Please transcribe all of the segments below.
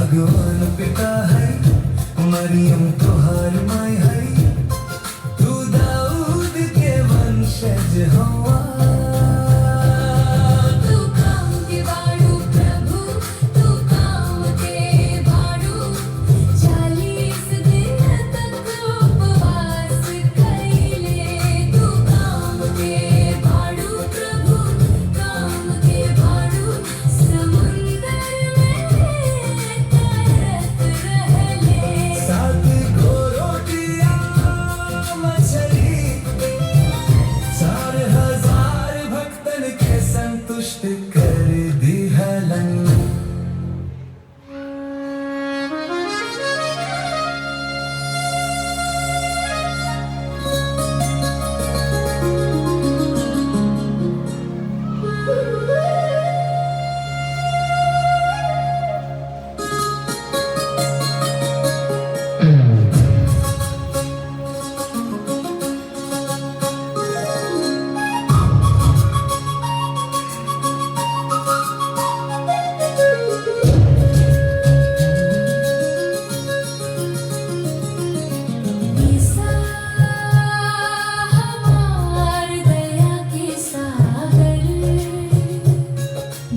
भगवान पिता है, मरियम तोहार माय है, तू दाऊद के वंशज हवा। तू काम के बाड़ू प्रभु, तू काम के बाड़ू, 40 दिन तक उपवास कइले। तू काम के बाड़ू प्रभु, काम के बाड़ू, समुंदर में तैरत रहले। 7 गो रोटियां मछली, 4000 भक्तन के संतुष्ट कर दिहलन। ईसा हमार दया के सागर,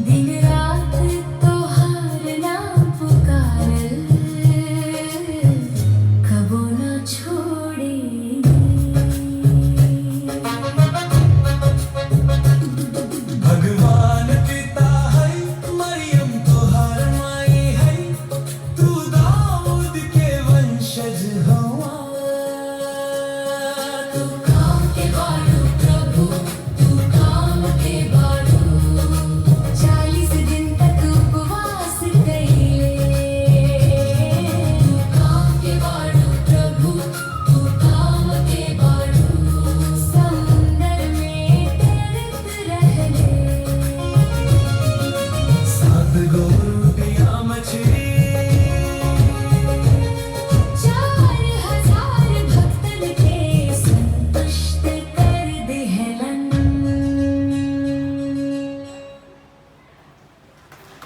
दिन रात तोहार नाम पुकारल, कबो न छोड़ेंगे। भगवान पिता है, मरियम तोहार माई है, तू दाऊद के वंशज हवा। तू काम के बाड़ू प्रभु, तू काम के बाड़ू, 40 दिन तक उपवास कइले। तू काम के बाड़ू प्रभु, तू काम के बाड़ू, समुंदर में तैरत रहले। 7 गो रोटियां मछली,